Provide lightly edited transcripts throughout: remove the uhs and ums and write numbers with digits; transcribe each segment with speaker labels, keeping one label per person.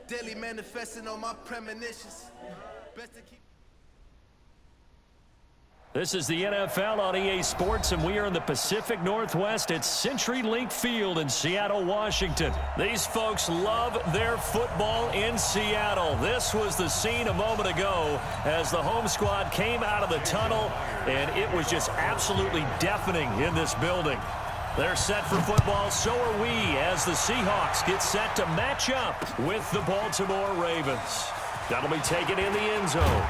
Speaker 1: Daily manifesting on my premonitions. Best to keep.
Speaker 2: This is the NFL on EA Sports, and we are in the Pacific Northwest at CenturyLink Field in Seattle, Washington. These folks love their football in Seattle. This was the scene a moment ago as the home squad came out of the tunnel, and it was just absolutely deafening in this building. They're set for football, so are we, as the Seahawks get set to match up with the Baltimore Ravens. That'll be taken in the end zone.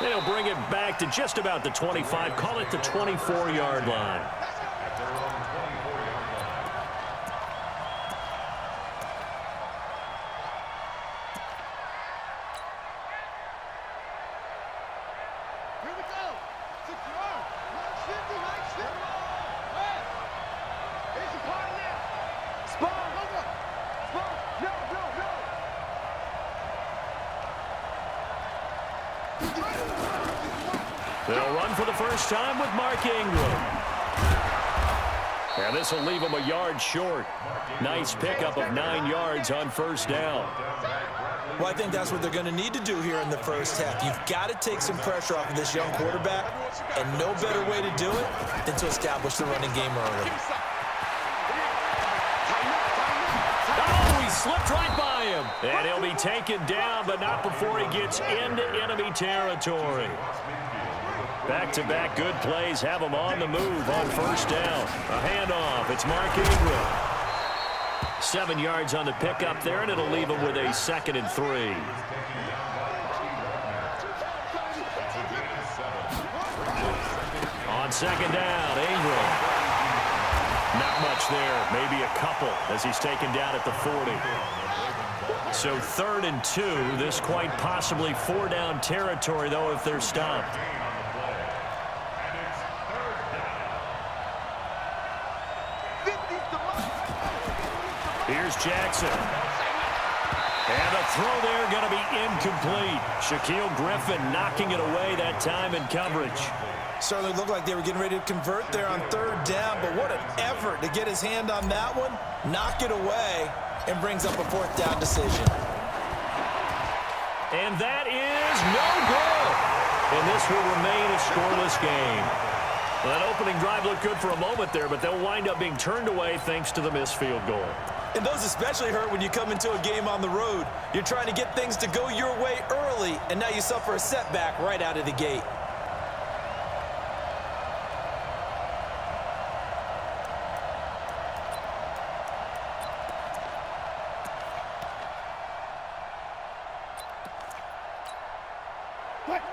Speaker 2: They'll bring it back to just about the 25, call it the 24-yard line.
Speaker 3: Here we go. 6 yards. 950, 950. Hey. It's a party now. Spawn, over. Spawn. No.
Speaker 2: They'll run for the first time with Mark Ingram. And this will leave them a yard short. Nice pickup of 9 yards on first down.
Speaker 4: Well, I think that's what they're going to need to do here in the first half. You've got to take some pressure off of this young quarterback, and no better way to do it than to establish the running game early.
Speaker 2: Oh, he slipped right by him. And he'll be taken down, but not before he gets into enemy territory. Back-to-back good plays have him on the move on first down. A handoff. It's Mark Ingram. 7 yards on the pickup there, and it'll leave him with a 2nd and 3. On second down, Ingram. Not much there. Maybe a couple as he's taken down at the 40. So 3rd and 2. This quite possibly 4-down territory, though, if they're stopped. Here's Jackson. And the throw there going to be incomplete. Shaquille Griffin knocking it away that time in coverage.
Speaker 4: Certainly looked like they were getting ready to convert there on 3rd down, but what an effort to get his hand on that one, knock it away, and brings up a 4th down decision.
Speaker 2: And that is no good. And this will remain a scoreless game. Well, that opening drive looked good for a moment there, but they'll wind up being turned away thanks to the missed field goal.
Speaker 4: And those especially hurt when you come into a game on the road. You're trying to get things to go your way early, and now you suffer a setback right out of the gate.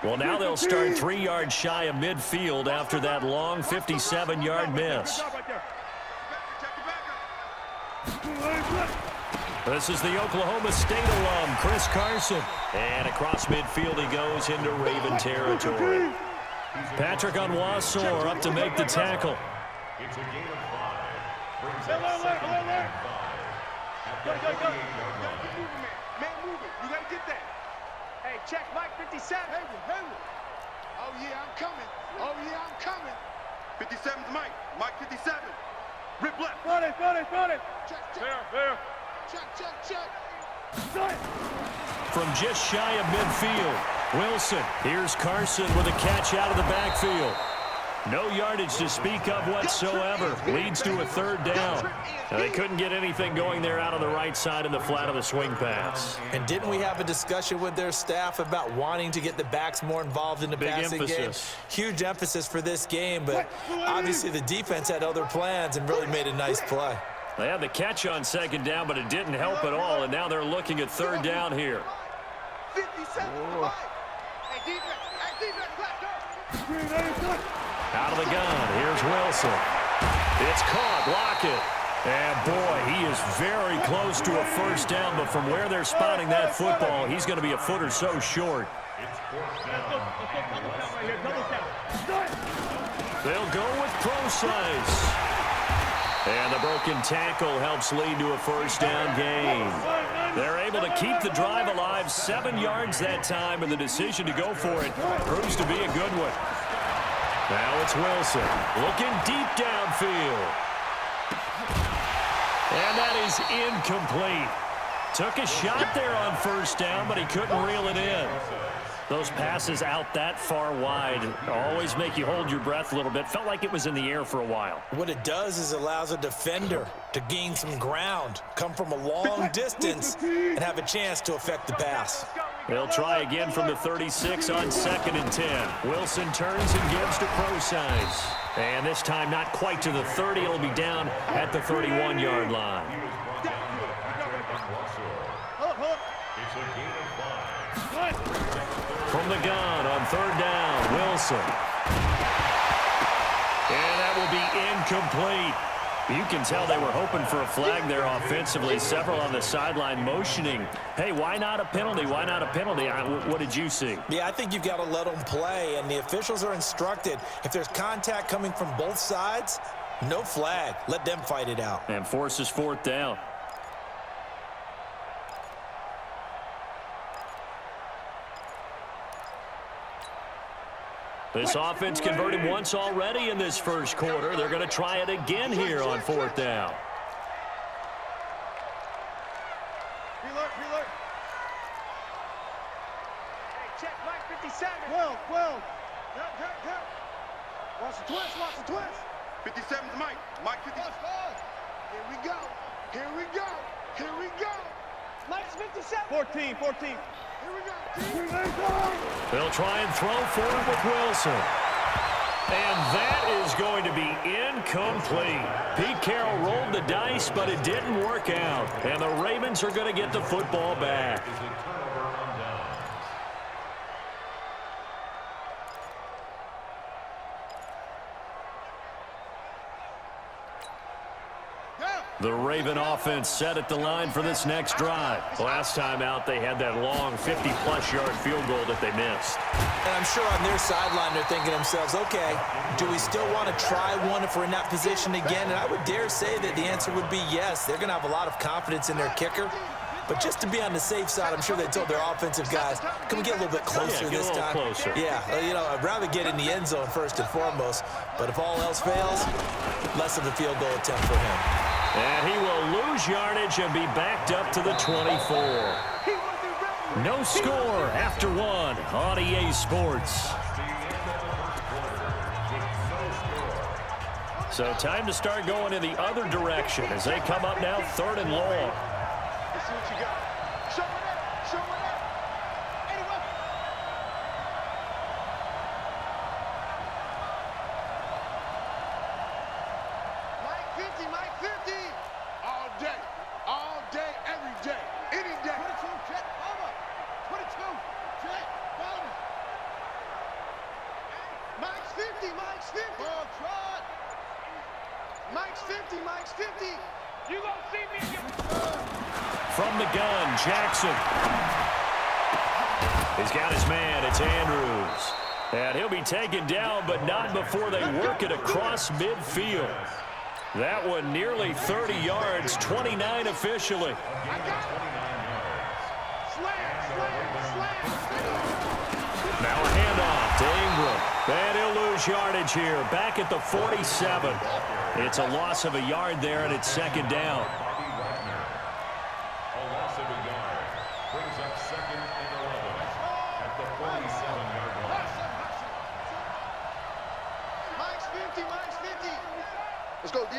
Speaker 2: Well, now they'll start 3 yards shy of midfield after that long 57-yard miss. This is the Oklahoma State alum, Chris Carson. And across midfield he goes into Raven territory. Patrick Onwuasor up to make the tackle.
Speaker 3: It's a gain of 5. Alert. Go. Man moving. You got to get that. Hey, check Mike 57. Hey. Oh, yeah, I'm coming. 57's Mike. Mike 57. Rip left. Got it. Check. There. Check.
Speaker 2: From just shy of midfield, Wilson. Here's Carson with a catch out of the backfield. No yardage to speak of whatsoever. Leads to a 3rd down. Now, they couldn't get anything going there out on the right side in the flat of the swing pass.
Speaker 4: And didn't we have a discussion with their staff about wanting to get the backs more involved in the passing game? Huge emphasis for this game, but obviously the defense had other plans and really made a nice play.
Speaker 2: They had the catch on 2nd down, but it didn't help at all, and now they're looking at 3rd down here.
Speaker 3: 57. Hey, defense.
Speaker 2: Out of the gun, here's Wilson. It's caught, Lockett. And boy, he is very close to a 1st down, but from where they're spotting that football, he's going to be a foot or so short. They'll go with Procise. And the broken tackle helps lead to a 1st down gain. They're able to keep the drive alive, 7 yards that time, and the decision to go for it proves to be a good one. Now it's Wilson looking deep downfield. And that is incomplete. Took a shot there on first down, but he couldn't reel it in. Those passes out that far wide always make you hold your breath a little bit. Felt like it was in the air for a while.
Speaker 4: What it does is allows a defender to gain some ground, come from a long distance, and have a chance to affect the pass.
Speaker 2: They'll try again from the 36 on 2nd and 10. Wilson turns and gives to Procise. And this time not quite to the 30. It'll be down at the 31-yard line. From the gun on 3rd down, Wilson. And that will be incomplete. You can tell they were hoping for a flag there offensively. Several on the sideline motioning. Hey, why not a penalty? Why not a penalty? What did you see?
Speaker 4: Yeah, I think you've got to let them play, and the officials are instructed. If there's contact coming from both sides, no flag. Let them fight it out.
Speaker 2: And forces 4th down. This offense converted once already in this first quarter. They're going to try it again here on 4th down.
Speaker 3: Reload. Hey, check Mike 57. 12. Watch the twist. 57's Mike. Mike 57. Here we go. Mike's 57. 14. Here we go.
Speaker 2: They'll try and throw forward with Wilson. And that is going to be incomplete. Pete Carroll rolled the dice, but it didn't work out. And the Ravens are going to get the football back. The Raven offense set at the line for this next drive. Last time out, they had that long 50-plus yard field goal that they missed.
Speaker 4: And I'm sure on their sideline they're thinking to themselves, okay, do we still want to try one if we're in that position again? And I would dare say that the answer would be yes. They're going to have a lot of confidence in their kicker. But just to be on the safe side, I'm sure they told their offensive guys, can we get a little bit closer this time?
Speaker 2: Closer.
Speaker 4: Yeah, I'd rather get in the end zone first and foremost. But if all else fails, less of a field goal attempt for him.
Speaker 2: And he will lose yardage and be backed up to the 24. No score after 1 on EA Sports. So time to start going in the other direction as they come up now 3rd and long.
Speaker 3: Let's see what you got. Show it up. Anyway. Mike 50. All day, every day, any day. 22, check, over. 22, check, over. Mike's 50. Ball trot. Mike's 50. You gonna see me again.
Speaker 2: From the gun, Jackson. He's got his man. It's Andrews. And he'll be taken down, but not before they work it across midfield. That one nearly 30 yards, 29 officially. Now a handoff to Ingram. And he'll lose yardage here, back at the 47. It's a loss of a yard there, and it's 2nd down.
Speaker 5: A loss of a yard brings up 2nd and 11 at the 47-yard line.
Speaker 3: Mike's 50. Let's go, D.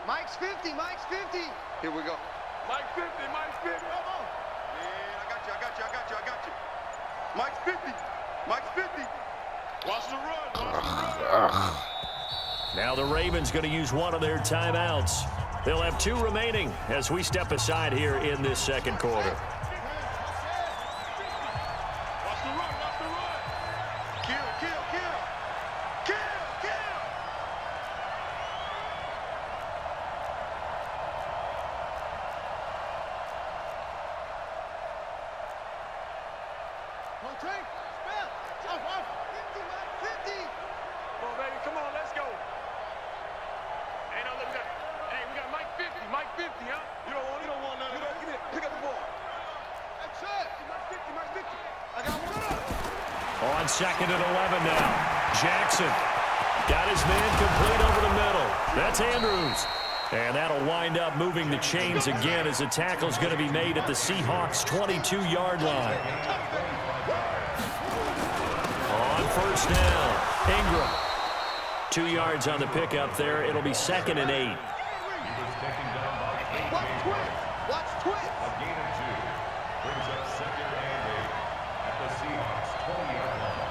Speaker 3: Mike's 50. Here we go. Mike 50. Come on. Man, I got you. Mike's 50. Watch the run.
Speaker 2: Now the Ravens going to use one of their timeouts. They'll have 2 remaining as we step aside here in this 2nd quarter.
Speaker 3: Watch the run. Kill. Come on, let's go. Hey, no, look, we got Mike 50, huh? You don't want none of that. Get it. Pick up the ball. That's it. Mike 50. I got one up.
Speaker 2: On 2nd and 11 now. Jackson got his man complete over the middle. That's Andrews. And that'll wind up moving the chains again as the tackle's going to be made at the Seahawks' 22-yard line. On first down, Ingram. 2 yards on the pickup there. It'll be 2nd and 8.
Speaker 3: Watch twist.
Speaker 5: A gain of 2 brings up 2nd and 8 at the Seahawks 20-yard line.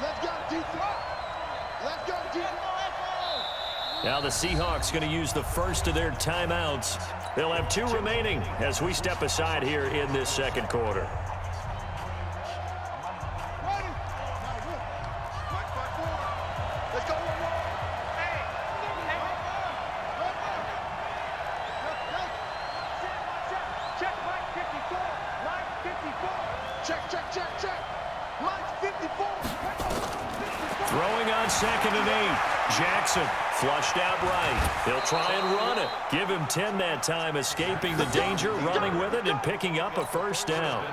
Speaker 3: Let's go, D3. Let's go, D3.
Speaker 2: Now the Seahawks going to use the first of their timeouts. They'll have 2 remaining as we step aside here in this second quarter.
Speaker 3: Let's go. Check Mike 54. Mike 54. Check. Mike 54.
Speaker 2: Throwing on 2nd and 8. Jackson flushed out right. He'll try and run it. Give him 10 that time, escaping the danger, running with it, and picking up a first down.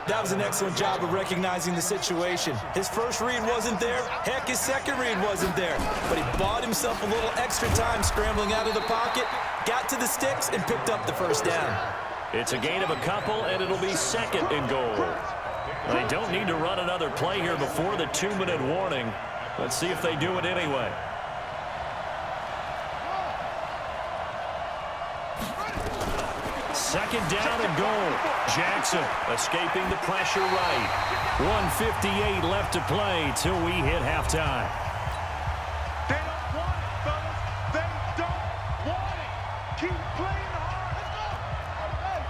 Speaker 4: That was an excellent job of recognizing the situation. His first read wasn't there. Heck, his second read wasn't there. But he bought himself a little extra time scrambling out of the pocket, got to the sticks, and picked up the first down.
Speaker 2: It's a gain of a couple, and it'll be 2nd and goal. They don't need to run another play here before the 2-minute warning. Let's see if they do it anyway. Second down and goal. Jackson escaping the pressure right. 1:58 left to play till we hit halftime.
Speaker 3: They don't want it, fellas. They don't want it. Keep playing hard.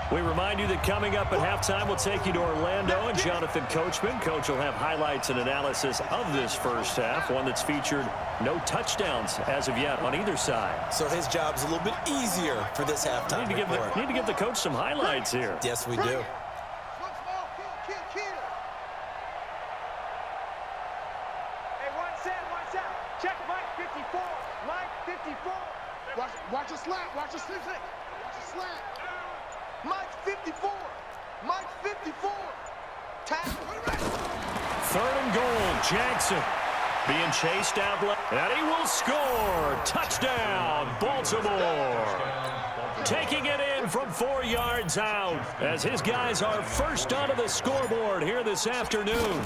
Speaker 2: We remind you that coming up at halftime, we'll take you to Orlando and Jonathan Coachman. Coach will have highlights and analysis of this first half, one that's featured no touchdowns as of yet on either side.
Speaker 4: So his job's a little bit easier for this halftime report.
Speaker 2: Need to give the coach some highlights here.
Speaker 4: Yes, we do.
Speaker 3: Hey, watch out. Check Mike 54. Mike 54. Watch the slant. Watch the slant. Mike 54. Mike 54. Tackle.
Speaker 2: 3rd and goal. Jackson being chased out left. And he will score. Touchdown, Baltimore. Taking it in from 4 yards out as his guys are first onto the scoreboard here this afternoon.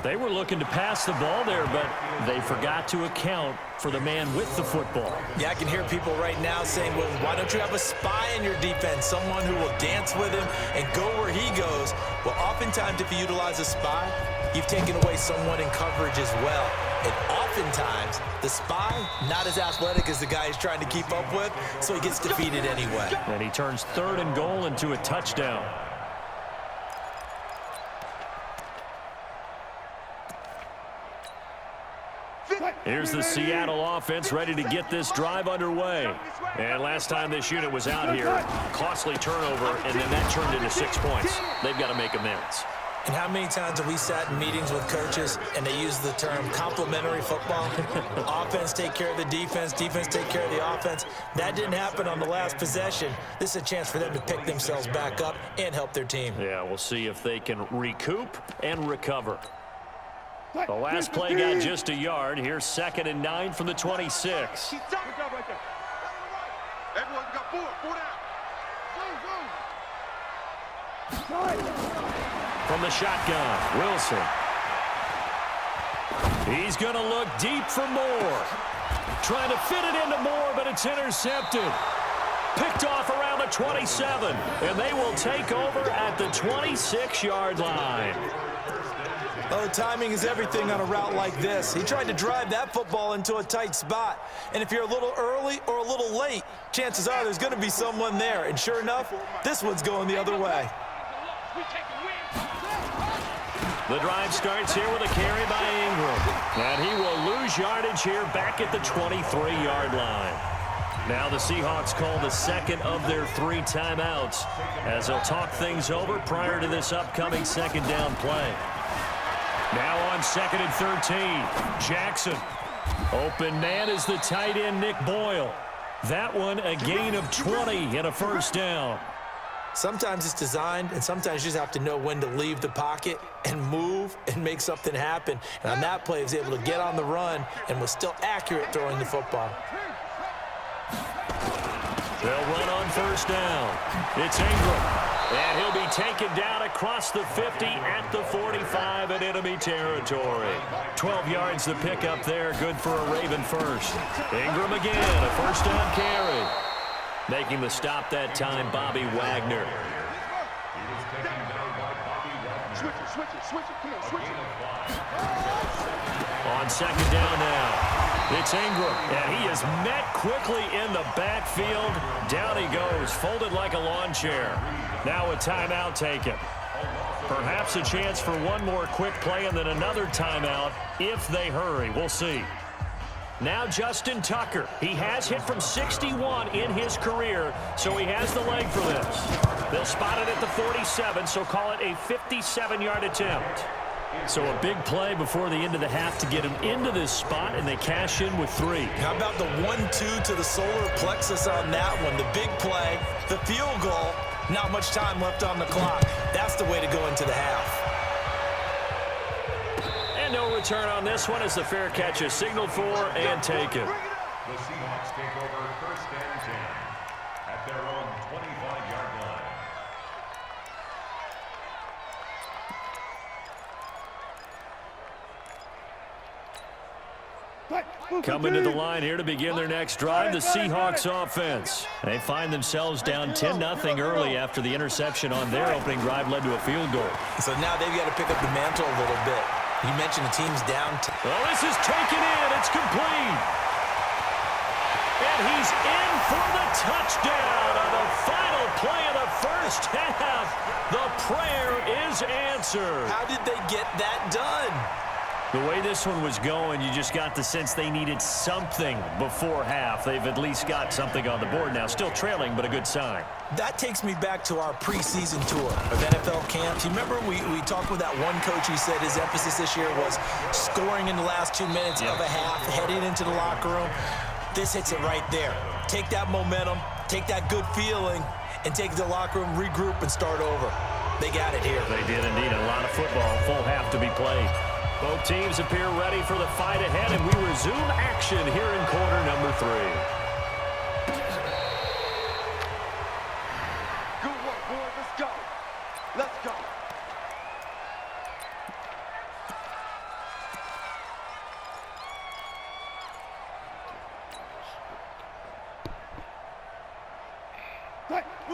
Speaker 2: They were looking to pass the ball there, but they forgot to account for the man with the football.
Speaker 4: Yeah, I can hear people right now saying, well, why don't you have a spy in your defense, someone who will dance with him and go where he goes? Well, oftentimes if you utilize a spy, you've taken away someone in coverage as well. And oftentimes, the spy, not as athletic as the guy he's trying to keep up with, so he gets defeated anyway.
Speaker 2: And he turns 3rd and goal into a touchdown. Here's the Seattle offense ready to get this drive underway. And last time this unit was out here, costly turnover, and then that turned into 6 points. They've got to make amends.
Speaker 4: And how many times have we sat in meetings with coaches and they use the term complementary football? Offense take care of the defense, defense take care of the offense. That didn't happen on the last possession. This is a chance for them to pick themselves back up and help their team.
Speaker 2: Yeah, we'll see if they can recoup and recover. The last play got just a yard. Here's 2nd and 9 from the 26.
Speaker 3: Good job right there. Everyone got 4 down.
Speaker 2: From the shotgun, Wilson. He's going to look deep for Moore. Trying to fit it into Moore, but it's intercepted. Picked off around the 27, and they will take over at the 26-yard line.
Speaker 4: Oh, timing is everything on a route like this. He tried to drive that football into a tight spot. And if you're a little early or a little late, chances are there's going to be someone there. And sure enough, this one's going the other way.
Speaker 2: The drive starts here with a carry by Ingram. And he will lose yardage here back at the 23-yard line. Now the Seahawks call the 2nd of their 3 timeouts as they'll talk things over prior to this upcoming 2nd down play. Now on 2nd and 13, Jackson. Open man is the tight end, Nick Boyle. That one a gain of 20 and a first down.
Speaker 4: Sometimes it's designed, and sometimes you just have to know when to leave the pocket and move and make something happen. And on that play, he was able to get on the run and was still accurate throwing the football.
Speaker 2: They'll run on first down. It's Ingram. And he'll be taken down across the 50 at the 45 in enemy territory. 12 yards to pick up there. Good for a Raven first. Ingram again, a first down carry. Making the stop that time, Bobby Wagner.
Speaker 3: Switch it. Come on, switch it.
Speaker 2: On second down now, it's Ingram, and he is met quickly in the backfield. Down he goes, folded like a lawn chair. Now a timeout taken. Perhaps a chance for one more quick play and then another timeout if they hurry. We'll see. Now Justin Tucker. He has hit from 61 in his career, so he has the leg for this. They'll spot it at the 47, so call it a 57-yard attempt. So a big play before the end of the half to get him into this spot, and they cash in with 3.
Speaker 4: How about the 1-2 to the solar plexus on that one? The big play, the field goal, not much time left on the clock. That's the way to go into the half.
Speaker 2: And no return on this one as the fair catch is signaled for and taken.
Speaker 5: The Seahawks take over first and 10 at their own 25-yard line.
Speaker 2: Coming to the line here to begin their next drive, the Seahawks offense. They find themselves down 10-0 early after the interception on their opening drive led to a field goal.
Speaker 4: So now they've got to pick up the mantle a little bit. You mentioned the team's down.
Speaker 2: Well, this is taken in. It's complete. And he's in for the touchdown on the final play of the first half. The prayer is answered.
Speaker 4: How did they get that done?
Speaker 2: The way this one was going, you just got the sense they needed something before half. They've at least got something on the board now. Still trailing, but a good sign.
Speaker 4: That takes me back to our preseason tour of NFL camps. You remember we talked with that one coach who said his emphasis this year was scoring in the last 2 minutes of a half, heading into the locker room. This hits it right there. Take that momentum, take that good feeling, and take it to the locker room, regroup, and start over. They got it here.
Speaker 2: They did indeed. A lot of football. Full half to be played. Both teams appear ready for the fight ahead, and we resume action here in quarter number 3.
Speaker 3: Good work, boys. Let's go. Let's go.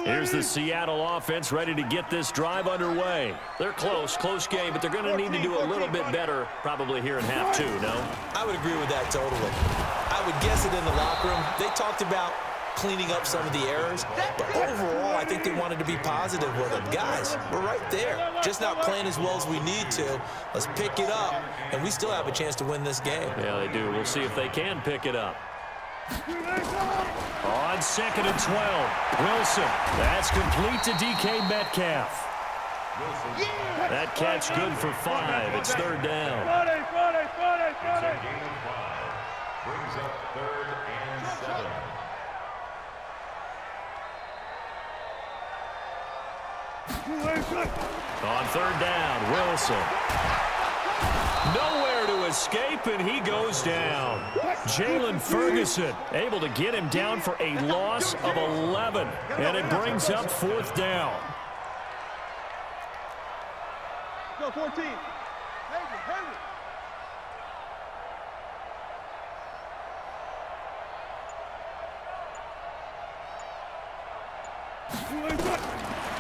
Speaker 2: Here's the Seattle offense ready to get this drive underway. They're close game, but they're going to need to do a little bit better probably here in half 2, no?
Speaker 4: I would agree with that totally. I would guess it in the locker room. They talked about cleaning up some of the errors, but overall, I think they wanted to be positive with them. Guys, we're right there. Just not playing as well as we need to. Let's pick it up, and we still have a chance to win this game.
Speaker 2: Yeah, they do. We'll see if they can pick it up. On 2nd and 12, Wilson. That's complete to DK Metcalf. That catch good for 5. It's 3rd down.
Speaker 5: It's a gain of 5. Brings up 3rd and 7.
Speaker 2: On 3rd down, Wilson. Nowhere to escape, and he goes down. Jalen Ferguson able to get him down for a loss of 11, and it brings up 4th down.
Speaker 3: Go, 14. Henry.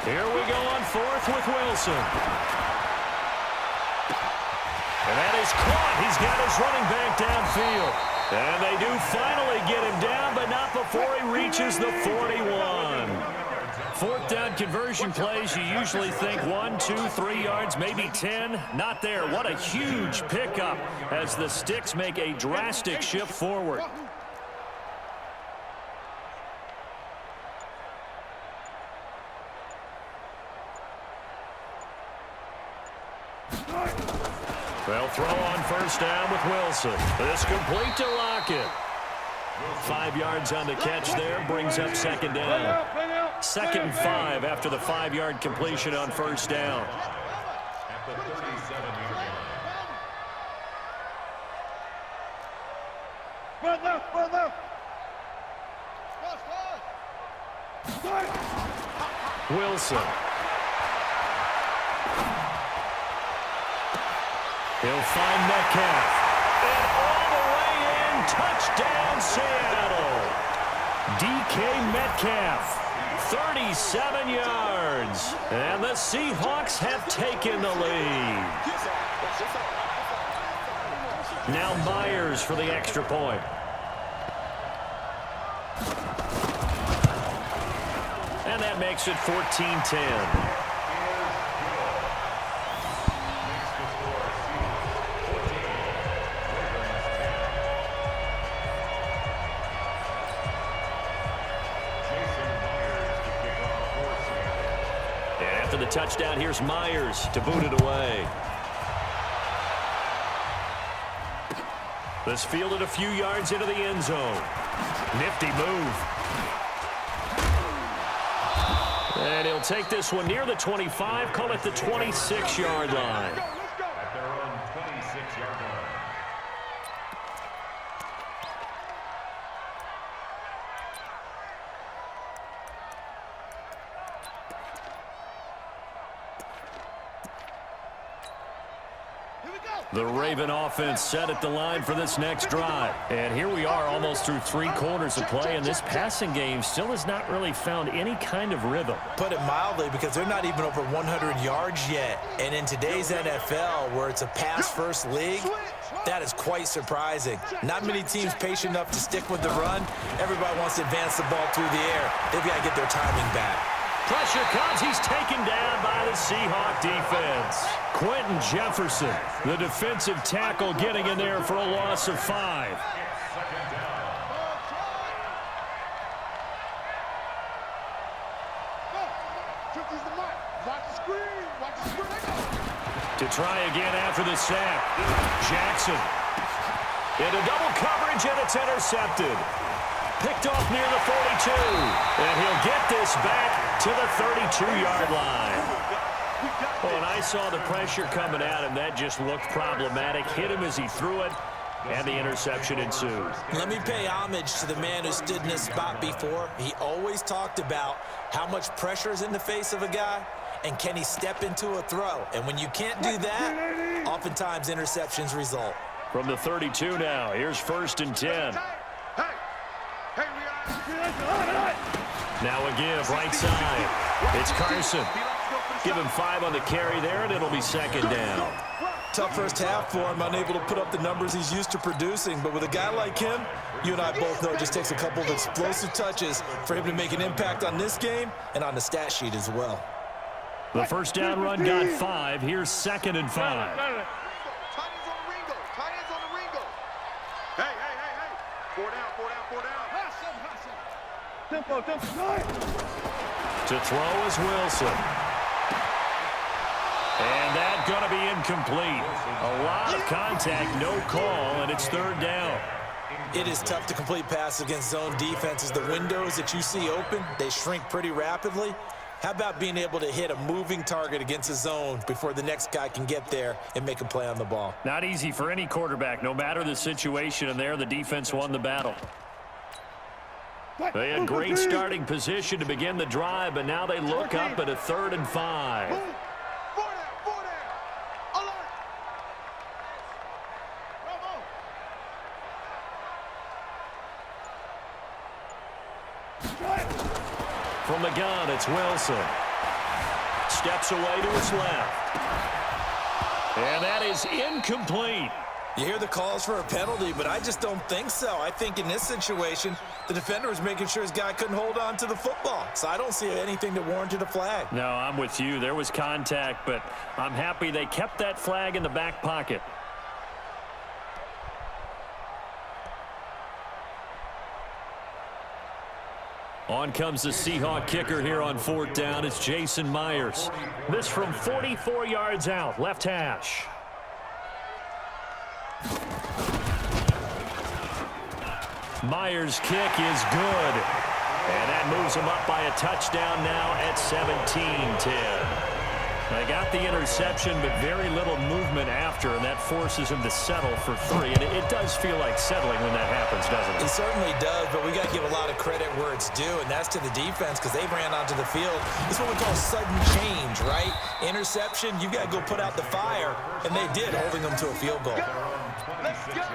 Speaker 2: Here we go on 4th with Wilson. And that is caught. He's got his running back downfield. And they do finally get him down, but not before he reaches the 41. 4th down conversion plays, you usually think 1, 2, 3 yards, maybe 10. Not there. What a huge pickup as the Sticks make a drastic shift forward. They'll throw on 1st down with Wilson. This complete to Lockett. 5 yards on the catch there, brings up 2nd down. 2nd and 5 after the 5-yard completion on first down.
Speaker 5: At the 37-yard line.
Speaker 3: Run left, run left.
Speaker 2: Wilson. He'll find Metcalf. And all the way in, touchdown Seattle. DK Metcalf, 37 yards. And the Seahawks have taken the lead. Now Myers for the extra point. And that makes it 14-10. After the touchdown, here's Myers to boot it away. This fielded a few yards into the end zone. Nifty move. And he'll take this one near the 25, call it the 26-yard line.
Speaker 5: At their own 26-yard line.
Speaker 2: The Raven offense set at the line for this next drive. And here we are almost through 3 quarters of play, and this passing game still has not really found any kind of rhythm.
Speaker 4: Put it mildly, because they're not even over 100 yards yet. And in today's NFL, where it's a pass-first league, that is quite surprising. Not many teams patient enough to stick with the run. Everybody wants to advance the ball through the air. They've got to get their timing back.
Speaker 2: Pressure comes. He's taken down by the Seahawk defense. Quentin Jefferson, the defensive tackle, getting in there for a loss of 5. To try again after the sack. Jackson. Into double coverage, and it's intercepted. Picked off near the 42. And he'll get this back to the 32-yard line. When I saw the pressure coming at him, that just looked problematic. Hit him as he threw it, and the interception ensued.
Speaker 4: Let me pay homage to the man who stood in this spot before. He always talked about how much pressure is in the face of a guy, and can he step into a throw. And when you can't do that, oftentimes interceptions result.
Speaker 2: From the 32 now, here's 1st and 10. Now again, right side. It's Carson. Give him 5 on the carry there, and it'll be 2nd down.
Speaker 4: Tough first half for him, unable to put up the numbers he's used to producing. But with a guy like him, you and I both know it just takes a couple of explosive touches for him to make an impact on this game and on the stat sheet as well.
Speaker 2: The first down run got 5. Here's 2nd and 5.
Speaker 3: Tight ends on the Ringo. Tight ends on the Ringo. Hey. 4 down. Tempo.
Speaker 2: To throw is Wilson. And that's going to be incomplete. A lot of contact, no call, and it's 3rd down.
Speaker 4: It is tough to complete passes against zone defenses. The windows that you see open, they shrink pretty rapidly. How about being able to hit a moving target against a zone before the next guy can get there and make a play on the ball?
Speaker 2: Not easy for any quarterback, no matter the situation, and there the defense won the battle. They had great starting position to begin the drive, but now they look up at a 3rd and 5.
Speaker 3: 4 down. Alert.
Speaker 2: From the gun, it's Wilson. Steps away to his left. And that is incomplete.
Speaker 4: You hear the calls for a penalty, but I just don't think so. I think in this situation, the defender was making sure his guy couldn't hold on to the football. So I don't see anything that warranted a flag.
Speaker 2: No, I'm with you. There was contact, but I'm happy they kept that flag in the back pocket. On comes the Seahawk kicker here on 4th down. It's Jason Myers. This from 44 yards out, left hash. Myers' kick is good. And that moves them up by a touchdown now at 17-10. They got the interception, but very little movement after, and that forces him to settle for 3. And it does feel like settling when that happens, doesn't it?
Speaker 4: It certainly does, but we got to give a lot of credit where it's due, and that's to the defense because they ran onto the field. It's what we call sudden change, right? Interception, you got to go put out the fire, and they did, holding them to a field goal.
Speaker 3: Let's go.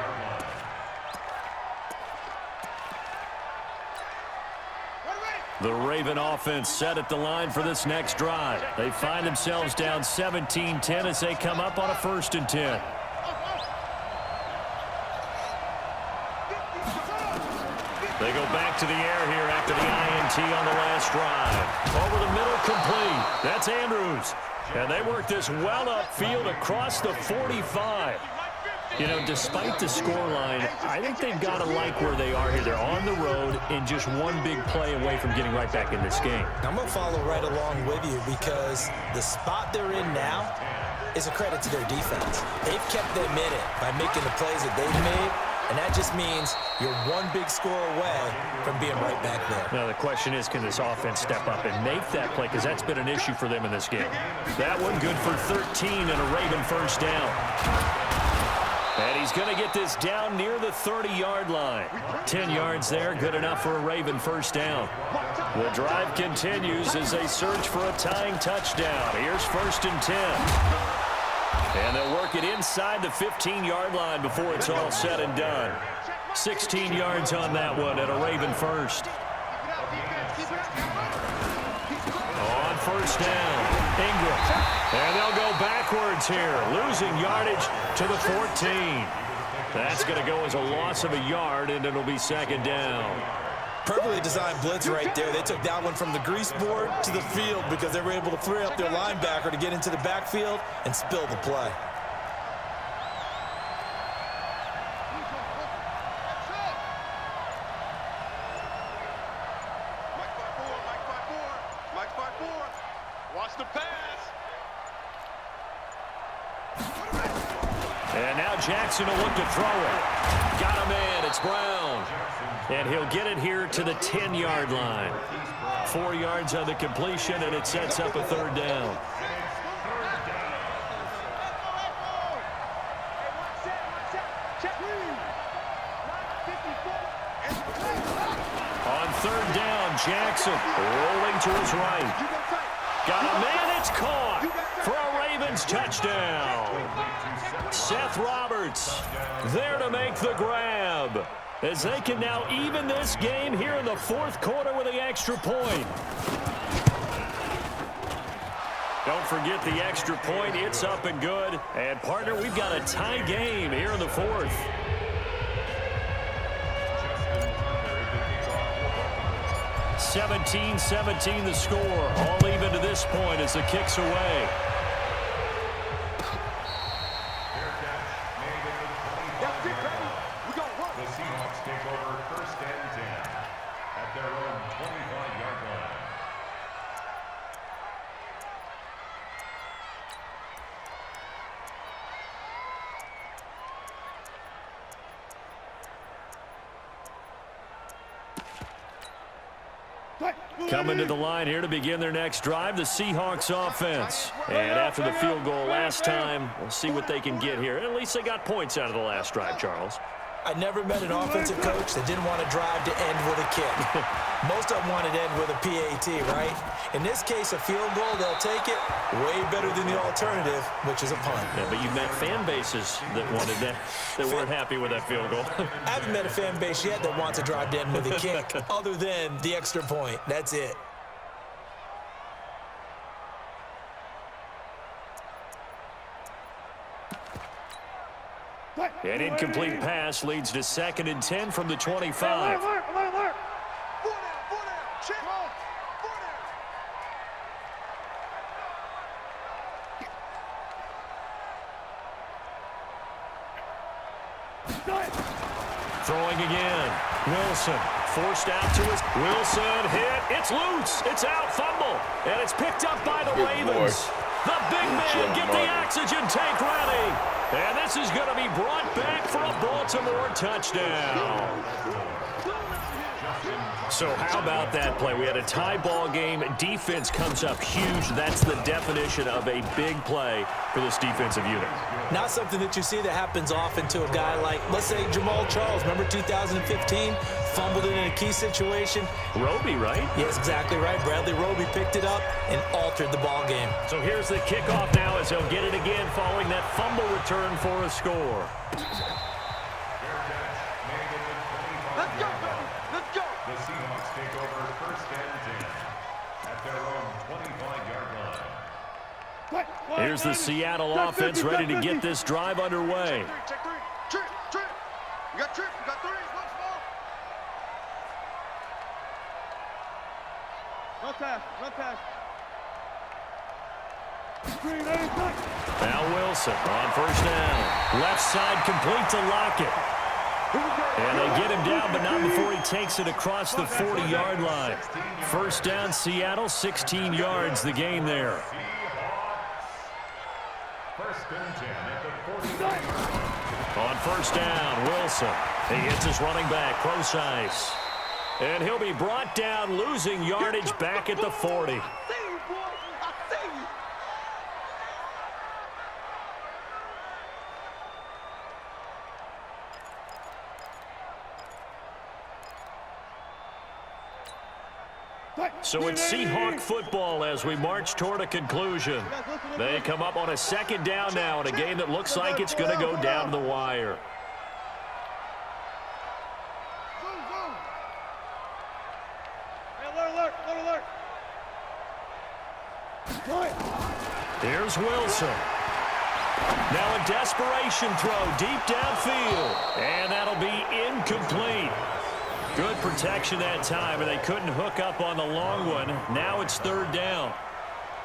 Speaker 2: The Raven offense set at the line for this next drive. They find themselves down 17-10 as they come up on a 1st and 10. They go back to the air here after the INT on the last drive. Over the middle, complete. That's Andrews. And they work this well upfield across the 45. You know, despite the scoreline, I think they've got to like where they are here. They're on the road and just one big play away from getting right back in this game.
Speaker 4: I'm going to follow right along with you because the spot they're in now is a credit to their defense. They've kept them in it by making the plays that they've made, and that just means you're one big score away from being right back there.
Speaker 2: Now, the question is, can this offense step up and make that play? Because that's been an issue for them in this game. That one good for 13 and a Raven 1st down. And he's going to get this down near the 30-yard line. 10 yards there, good enough for a Raven 1st down. The drive continues as they search for a tying touchdown. Here's 1st and 10. And they'll work it inside the 15-yard line before it's all said and done. 16 yards on that one at a Raven 1st. On 1st down. Ingram. And they'll go backwards here, losing yardage to the 14. That's going to go as a loss of a yard, and it'll be 2nd down.
Speaker 4: Perfectly designed blitz right there. They took that one from the grease board to the field because they were able to free up their linebacker to get into the backfield and spill the play.
Speaker 3: Watch the pass.
Speaker 2: And now Jackson will look to throw it. Got a man. It's Brown. And he'll get it here to the 10-yard line. 4 yards on the completion, and it sets up a 3rd down. On 3rd down, Jackson rolling to his right. Got a man, it's caught for a Ravens touchdown. Seth Roberts there to make the grab as they can now even this game here in the 4th quarter with the extra point. Don't forget the extra point. It's up and good. And, partner, we've got a tie game here in the 4th. 17-17 the score. All even to this point as the kick's away.
Speaker 5: The Seahawks take over 1st and 10 at their own 25-yard line.
Speaker 2: Coming to the line here to begin their next drive, the Seahawks offense. And after the field goal last time, we'll see what they can get here. At least they got points out of the last drive, Charles.
Speaker 4: I never met an offensive coach that didn't want to drive to end with a kick. Most of them wanted to end with a PAT, right? In this case, a field goal, they'll take it. Way better than the alternative, which is a punt.
Speaker 2: Yeah, but you've met fan bases that wanted that, that weren't happy with that field goal.
Speaker 4: I haven't met a fan base yet that wants to drive to end with a kick, other than the extra point. That's it.
Speaker 2: An incomplete pass leads to 2nd and 10 from the 25. Throwing again. Wilson forced out to his. Wilson hit. It's loose. It's out. Fumble. And it's picked up by the Ravens. The big man get the oxygen tank ready. And this is going to be brought back for a Baltimore touchdown. So how about that play? We had a tie ball game. Defense comes up huge. That's the definition of a big play for this defensive unit.
Speaker 4: Not something that you see that happens often to a guy like, let's say, Jamal Charles. Remember 2015? Fumbled it in a key situation.
Speaker 2: Roby, right?
Speaker 4: Yes, exactly right. Bradley Roby picked it up and altered the ball game.
Speaker 2: So here's the kickoff now as he'll get it again following that fumble return for a score.
Speaker 3: Let's go, baby. Let's go.
Speaker 5: The Seahawks take over first and 10 at their own 25-yard line.
Speaker 2: Here's the Seattle offense ready to get this drive underway.
Speaker 3: Check three. Trip. You got trip. You got three. One small. Run pass.
Speaker 2: Now Wilson on first down. Left side complete to Lockett. And they get him down, but not before he takes it across the 40-yard line. First down, Seattle, 16 yards the game there.
Speaker 5: First and 10 at the 40-yard line.
Speaker 2: On first down, Wilson. He hits his running back, Procise. And he'll be brought down, losing yardage back at the 40.
Speaker 3: I see you, boy. I see you.
Speaker 2: So it's Seahawk football as we march toward a conclusion. They come up on a second down now in a game that looks like it's going to go down to the wire. Here's Wilson. Now a desperation throw deep downfield. And that'll be incomplete. Good protection that time, and they couldn't hook up on the long one. Now it's third down.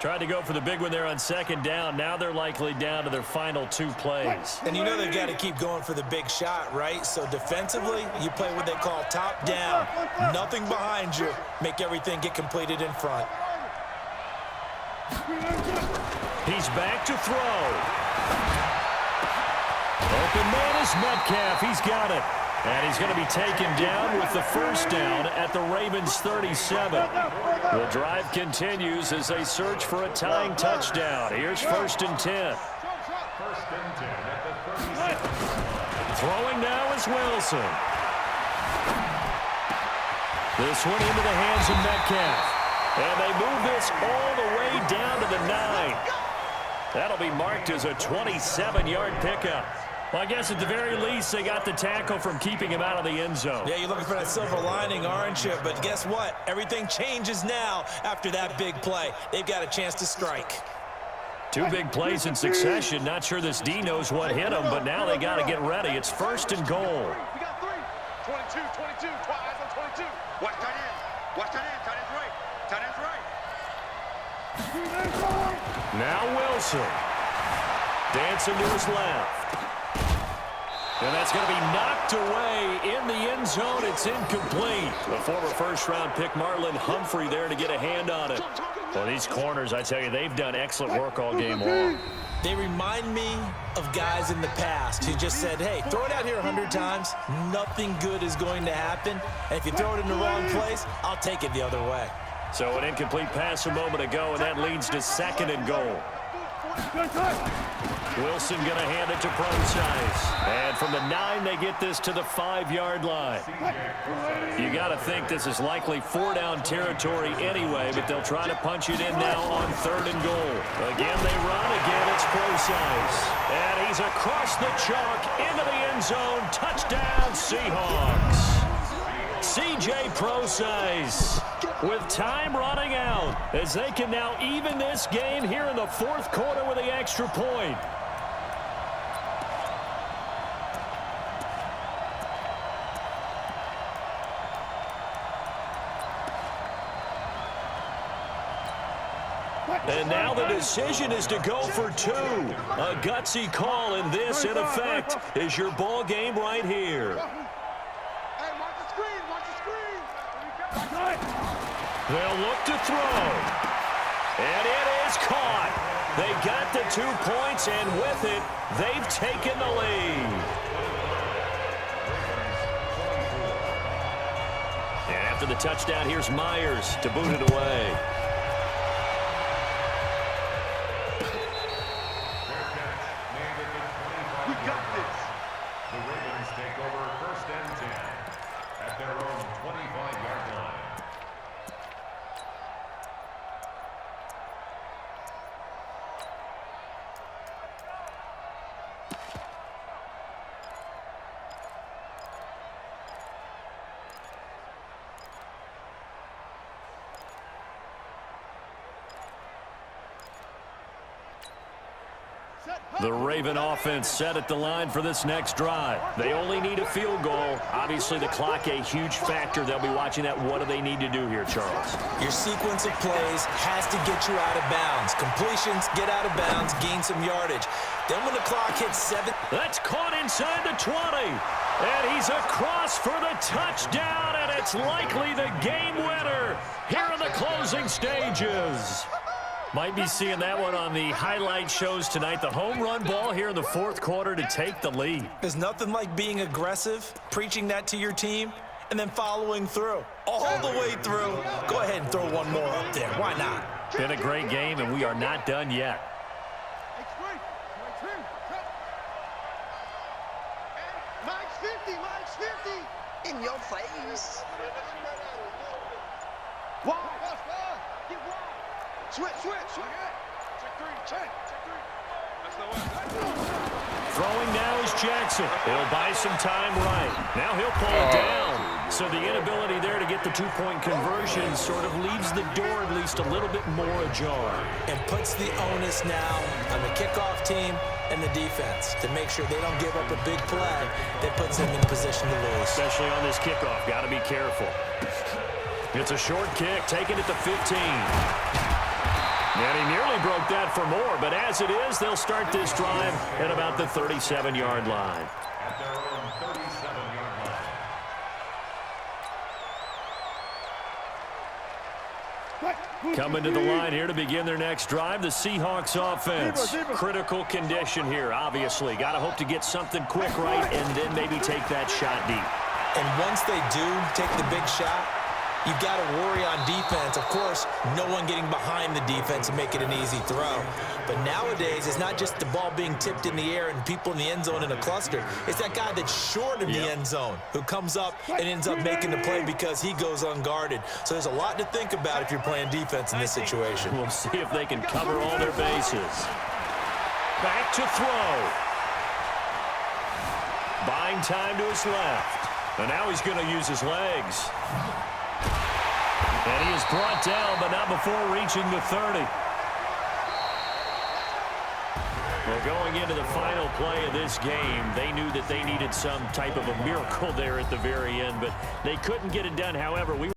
Speaker 2: Tried to go for the big one there on second down. Now they're likely down to their final two plays.
Speaker 4: And you know they've got to keep going for the big shot, right? So defensively, you play what they call top down. Nothing behind you. Make everything get completed in front.
Speaker 2: He's back to throw. Open man is Metcalf. He's got it. And he's going to be taken down with the first down at the Ravens' 37. The drive continues as they search for a tying touchdown. Here's first and 10.
Speaker 5: First and 10 at the 37.
Speaker 2: Throwing now is Wilson. This one into the hands of Metcalf. And they move this all the way down to the 9. That'll be marked as a 27-yard pickup. Well, I guess at the very least, they got the tackle from keeping him out of the end zone.
Speaker 4: Yeah, you're looking for that silver lining, aren't you? But guess what? Everything changes now after that big play. They've got a chance to strike.
Speaker 2: Two big plays in succession. Not sure this D knows what hit him, but now they got to get ready. It's first and goal.
Speaker 3: We got three. 22, eyes on 22. Watch tight end. Watch tight end. Tight end's right. Tight end's right.
Speaker 2: Now Wilson. Dancing to his left. And that's going to be knocked away in the end zone. It's incomplete. The former first-round pick Marlon Humphrey there to get a hand on it. Well, these corners, I tell you, they've done excellent work all game long.
Speaker 4: They remind me of guys in the past who just said, hey, throw it out here 100 times. Nothing good is going to happen. And if you throw it in the wrong place, I'll take it the other way.
Speaker 2: So an incomplete pass a moment ago, and that leads to second and goal. Wilson going to hand it to Procise. And from the 9, they get this to the 5-yard line. You got to think this is likely 4-down territory anyway, but they'll try to punch it in now on third and goal. Again, they run. Again, it's Procise. And he's across the chalk into the end zone. Touchdown, Seahawks. C.J. Procise with time running out as they can now even this game here in the fourth quarter with the extra point. And now the decision is to go for 2. A gutsy call, and this, in effect, is your ball game right here.
Speaker 3: Hey, watch the screen. Watch the screen.
Speaker 2: They'll look to throw. And it is caught. They got the 2 points, and with it, they've taken the lead. the touchdown. Here's Myers to boot it away.
Speaker 3: We got this.
Speaker 5: The Ravens take over 1st and 10 at their own 25-yard line.
Speaker 2: The Raven offense set at the line for this next drive. They only need a field goal. Obviously, the clock a huge factor. They'll be watching that. What do they need to do here, Charles?
Speaker 4: Your sequence of plays has to get you out of bounds. Completions, get out of bounds, gain some yardage. Then when the clock hits 7...
Speaker 2: That's caught inside the 20. And he's across for the touchdown, and it's likely the game winner here in the closing stages. Might be seeing that one on the highlight shows tonight. The home run ball here in the 4th quarter to take the lead.
Speaker 4: There's nothing like being aggressive, preaching that to your team, and then following through. All the way through. Go ahead and throw one more up there. Why not?
Speaker 2: Been a great game, and we are not done yet.
Speaker 3: Mike's 50, Mike's 50.
Speaker 6: In your face.
Speaker 3: Wide. Get wide. Switch. Check three. That's the one.
Speaker 2: Throwing now is Jackson. He'll buy some time right. Now he'll pull it down. So the inability there to get the 2-point conversion sort of leaves the door at least a little bit more ajar.
Speaker 4: And puts the onus now on the kickoff team and the defense to make sure they don't give up a big play that puts them in position to lose.
Speaker 2: Especially on this kickoff. Got to be careful. It's a short kick, taking it to 15. And he nearly broke that for more, but as it is, they'll start this drive at about the 37-yard line.
Speaker 5: At their own 37-yard line.
Speaker 2: Coming to the line here to begin their next drive, the Seahawks offense. Critical condition here, obviously. Got to hope to get something quick right and then maybe take that shot deep.
Speaker 4: And once they do take the big shot, you've got to worry on defense. Of course, no one getting behind the defense and make it an easy throw. But nowadays, it's not just the ball being tipped in the air and people in the end zone in a cluster. It's that guy that's short of the end zone who comes up and ends up making the play because he goes unguarded. So there's a lot to think about if you're playing defense in this situation.
Speaker 2: We'll see if they can cover all their bases. Back to throw. Buying time to his left. And now he's going to use his legs. And he is brought down, but not before reaching the 30. Well, going into the final play of this game, they knew that they needed some type of a miracle there at the very end, but they couldn't get it done. However, we